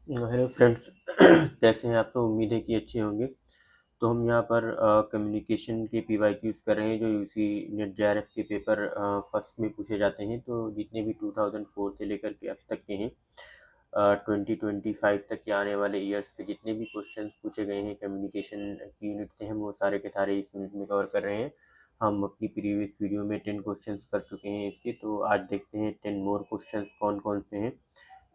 Hello friends. कैसे हैं आप? तो उम्मीद है कि अच्छे होंगे। तो हम यहाँ पर कम्युनिकेशन के पीवाईक्यूज़ कर रहे हैं जो यूसी नेट जेआरएफ के पेपर फर्स्ट में पूछे जाते हैं। तो जितने भी 2004 से लेकर के अब तक के हैं, 2025 तक के आने वाले ईयर्स के जितने भी क्वेश्चंस पूछे गए हैं कम्युनिकेशन की यूनिट से, हम वो सारे के सारे इस यूनिट में कवर कर रहे हैं। हम अपनी प्रीवियस वीडियो में 10 क्वेश्चंस कर चुके हैं इसके, तो आज देखते हैं 10 मोर क्वेश्चंस कौन कौन से हैं।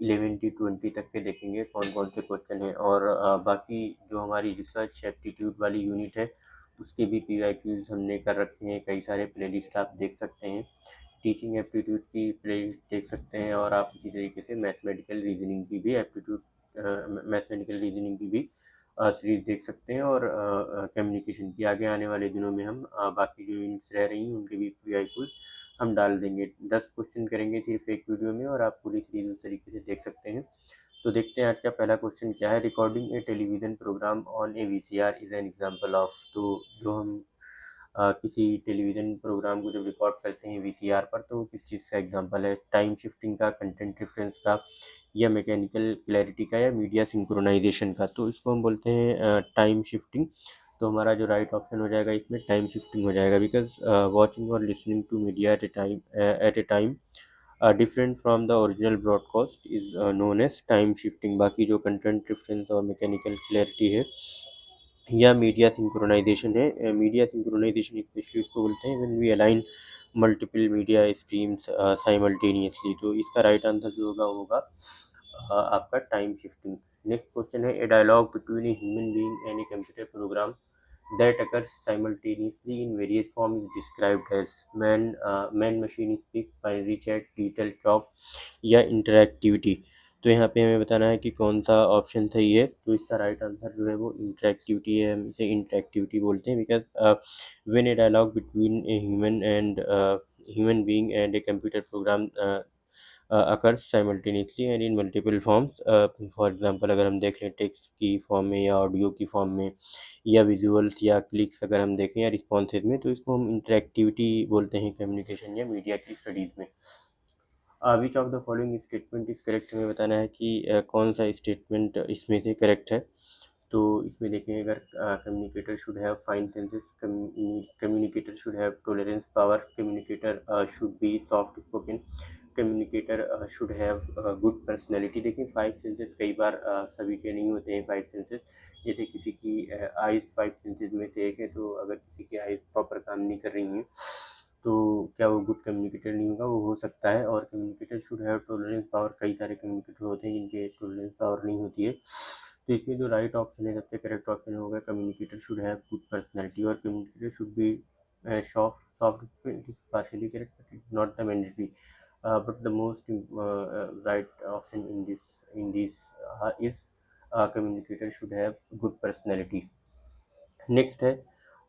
11 to 20 तक के देखेंगे कौन कौन से क्वेश्चन हैं। और बाकी जो हमारी रिसर्च एप्टीट्यूड वाली यूनिट है उसके भी पीवाईक्यूज हमने कर रखे हैं। कई सारे प्लेलिस्ट आप देख सकते हैं, टीचिंग एप्टीट्यूड की प्लेलिस्ट देख सकते हैं, और आप इसी तरीके से मैथमेटिकल रीजनिंग की भी मैथमेटिकल रीजनिंग की भी सीरीज देख सकते हैं। और कम्युनिकेशन की आगे आने वाले दिनों में हम बाकी जो यूनिट्स रह रही हैं उनके भी पीवाईक्यूज हम डाल देंगे। 10 क्वेश्चन करेंगे सिर्फ एक वीडियो में, और आप पूरी सीरीज उस तरीके से देख सकते हैं। तो देखते हैं आज का पहला क्वेश्चन क्या है। Recording a television program on a VCR is an example of. तो जो हम किसी टेलीविज़न प्रोग्राम को जब रिकॉर्ड करते हैं वीसीआर पर, तो वो किस चीज़ का एग्जांपल है? टाइम शिफ्टिंग का, कंटेंट रेफरेंस का, या मैकेनिकल क्लैरिटी का, या मीडिया सिंक्रोनाइजेशन का? तो इसको हम बोलते हैं टाइम शिफ्टिंग। तो हमारा जो राइट ऑप्शन हो जाएगा इसमें टाइम शिफ्टिंग हो जाएगा, बिकॉज वॉचिंग और listening to media at a time different from the original broadcast is known as time shifting. बाकी जो कंटेंट रेफरेंस और मैकेनिकल क्लैरिटी है या मीडिया सिंक्रोनाइजेशन है, मीडिया सिंक्रोनाइजेशन स्पेशली उसको बोलते हैं when we align multiple media streams simultaneously. तो इसका राइट आंसर जो होगा वो होगा आपका टाइम शिफ्टिंग। नेक्स्ट क्वेश्चन है, a dialogue between a human being and a computer program that occurs simultaneously in various forms is described as man machine speak, binary chat, digital talk, या interactivity. तो यहाँ पे हमें बताना है कि कौन सा ऑप्शन सही है। तो इसका राइट आंसर जो है वो इंटरैक्टिविटी है। हम इसे इंटरैक्टिविटी बोलते हैं because when a dialogue between a human being and a computer program occurs simultaneously and in multiple forms। For example अगर हम देख लें टेक्स्ट की फॉर्म में, या ऑडियो की फॉर्म में, या विजुअल्स या क्लिक्स अगर हम देखें, या रिस्पॉन्सेज में, तो इसको हम इंटरैक्टिविटी बोलते हैं कम्युनिकेशन या मीडिया की स्टडीज़ में। Which of the following statement is correct? हमें बताना है कि कौन सा स्टेटमेंट इसमें से करेक्ट है। तो इसमें देखें, अगर communicator should have fine senses, communicator should have tolerance power, communicator should be soft spoken, communicator should have good personality. देखिए 5 सेंसेस कई बार सभी के नहीं होते हैं 5 सेंसेस। जैसे किसी की आइज़ 5 सेंसेस में से एक है, तो अगर किसी की आइज़ प्रॉपर काम नहीं कर रही हैं तो क्या वो गुड कम्युनिकेटर नहीं होगा? वो हो सकता है। और communicator should have tolerance power, कई सारे कम्युनिकेटर होते हैं जिनके टॉलरेंस पावर नहीं होती है। तो इसमें जो राइट ऑप्शन है, सबसे करेक्ट ऑप्शन होगा communicator should have good personality. और communicator should be soft is partially correct but it not the mandatory, but the most right option in this is communicator should have good personality. Next है,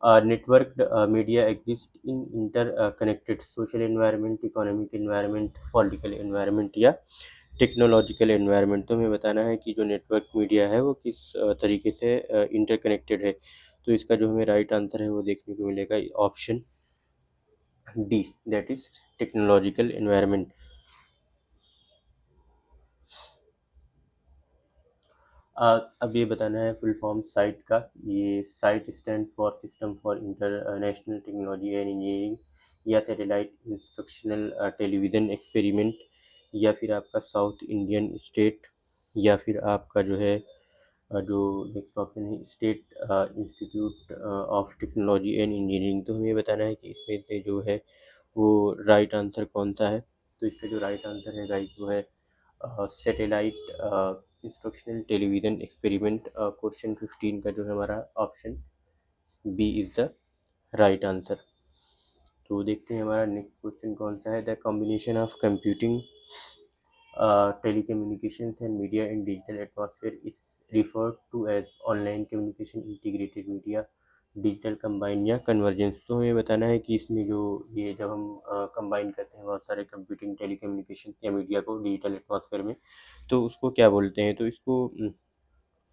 network media exist in interconnected social environment, economic environment, political environment, या technological environment. तो हमें बताना है कि जो network media है वो किस तरीके से इंटरकनेक्टेड है। तो इसका जो हमें राइट आंसर है वो देखने को मिलेगा option D, that is technological environment. अब ये बताना है फुल फॉर्म साइट का। ये site stand for system for international technology and engineering, या सैटेलाइट इंस्ट्रक्शनल टेलीविज़न एक्सपेरिमेंट, या फिर आपका साउथ इंडियन स्टेट, या फिर आपका जो है जो नेक्स्ट ऑप्शन है state institute of technology and engineering. तो हमें बताना है कि इसमें से जो है वो राइट आंसर कौन सा है। तो इसका जो राइट आंसर है गाइस वो है satellite instructional television experiment. Question 15 का जो है हमारा option B is the right answer. तो देखते हैं हमारा नेक्स्ट क्वेश्चन कौन सा है। The combination of computing, telecommunications and media in digital atmosphere is referred to as online communication, integrated media, digital combine, या कन्वर्जेंस। तो हमें बताना है कि इसमें जो ये जब हम कंबाइन करते हैं बहुत सारे कंप्यूटिंग, टेलीकम्युनिकेशन या मीडिया को डिजिटल एटमॉस्फेयर में, तो उसको क्या बोलते हैं? तो इसको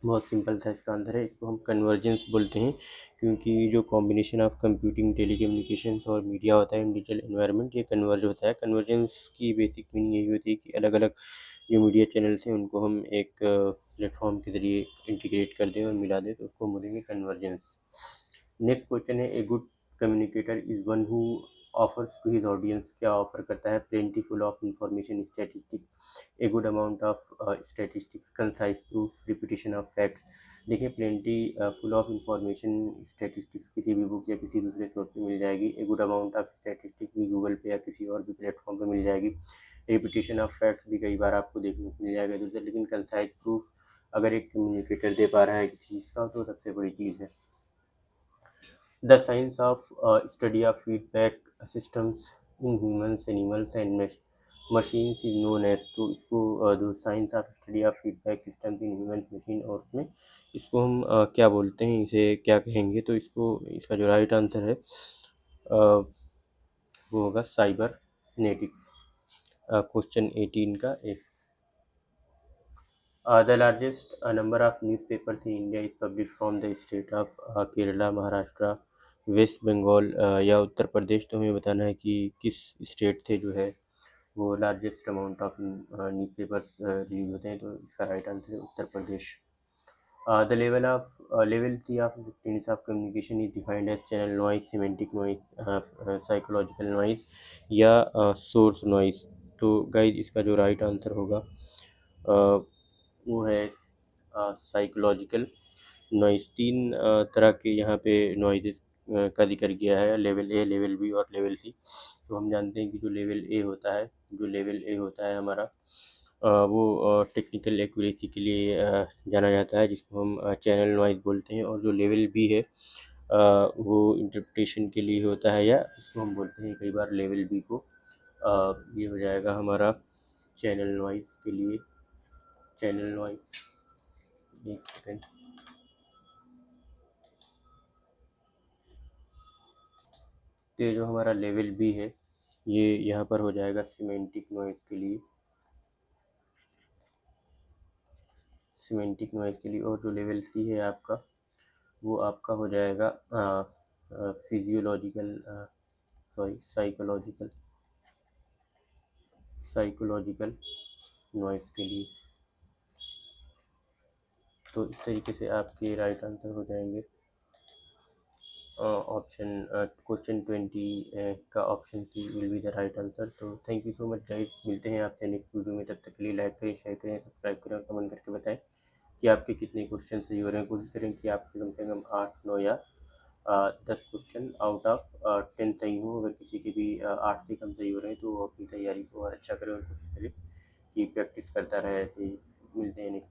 बहुत सिंपल था इसका आंसर है, इसको हम कन्वर्जेंस बोलते हैं, क्योंकि जो कॉम्बिनेशन ऑफ कंप्यूटिंग, टेलीकम्युनिकेशंस और मीडिया होता है इन डिजिटल एनवायरनमेंट, ये कन्वर्ज होता है। कन्वर्जेंस की बेसिक मीनिंग यही होती है कि अलग अलग जो मीडिया चैनल्स हैं उनको हम एक प्लेटफॉर्म के ज़रिए इंटीग्रेट कर दें और मिला दें, तो उसको बोलेंगे कन्वर्जेंस। नेक्स्ट क्वेश्चन है, a good communicator is one who offers to his audience, क्या ऑफर करता है? Plentiful of information, statistics, a good amount of statistics, concise proof, repetition of facts. देखिए, plentiful of information statistics किसी भी book या किसी दूसरे source पे मिल जाएगी। ए गुड अमाउंट ऑफ स्टैटिस्टिक्स भी गूगल पे या किसी और भी प्लेटफॉर्म पे मिल जाएगी। रिपीटिशन ऑफ फैक्ट्स भी कई बार आपको देखने को मिल जाएगा दूसरे। लेकिन कंसाइज प्रूफ अगर एक कम्युनिकेटर दे पा रहा है किसी चीज़ का, तो सबसे बड़ी चीज़ है। The science of study of feedback systems in humans, animals and machines is known as, तो इसको the science of study of feedback systems in humans, machine और उसमें इसको हम क्या बोलते हैं, इसे क्या कहेंगे? तो इसको, इसका जो राइट आंसर है वो होगा साइबर नेटिक्स। क्वेश्चन 18 का एक, the largest number of newspapers in India is published from the state of Kerala, Maharashtra, West Bengal या उत्तर प्रदेश। तो हमें बताना है कि किस स्टेट थे जो है वो largest amount of newspapers release होते हैं। तो इसका राइट आंसर है Uttar Pradesh. The level 3 of units of communication is defined as channel noise, semantic noise, psychological noise या सोर्स नॉइज। तो गाइज इसका जो राइट आंसर होगा वो है साइकोलॉजिकल नॉइज़। तीन तरह के यहाँ पे नॉइज़ का जिक्र किया है, लेवल ए, लेवल बी और लेवल सी। तो हम जानते हैं कि जो लेवल ए होता है, हमारा वो टेक्निकल एक्यूरेसी के लिए जाना जाता है, जिसको हम चैनल नॉइज़ बोलते हैं। और जो लेवल बी है वो इंटरप्रिटेशन के लिए होता है, या इसको हम बोलते हैं कई बार लेवल बी को, ये हो जाएगा हमारा चैनल नॉइज़ के लिए। चैनल नॉइज़, एक सेकेंड, तो ये जो हमारा लेवल बी है ये यहाँ पर हो जाएगा सिमेंटिक नॉइज़ के लिए, सिमेंटिक नॉइज़ के लिए। और जो लेवल सी है आपका, वो आपका हो जाएगा फिजियोलॉजिकल, सॉरी, साइकोलॉजिकल नॉइज़ के लिए। तो इस तरीके से आपके राइट आंसर हो जाएंगे ऑप्शन, क्वेश्चन 20 का option C will be the right answer. तो thank you so much guys, मिलते हैं आपसे नेक्स्ट वीडियो में। तब तक के लिए लाइक करें, शेयर करें, सब्सक्राइब करें और कमेंट करके बताएं कि आपके कितने क्वेश्चन सही हो रहे हैं। कोशिश करें कि आपके कम से कम 8, 9 या 10 क्वेश्चन आउट ऑफ 10 सही हो। अगर किसी के भी 8 से कम सही हो रहे हैं तो वो अपनी तैयारी को और अच्छा करें और कोशिश करें कि प्रैक्टिस करता रहे। ऐसे ही मिलते हैं नेक्स्ट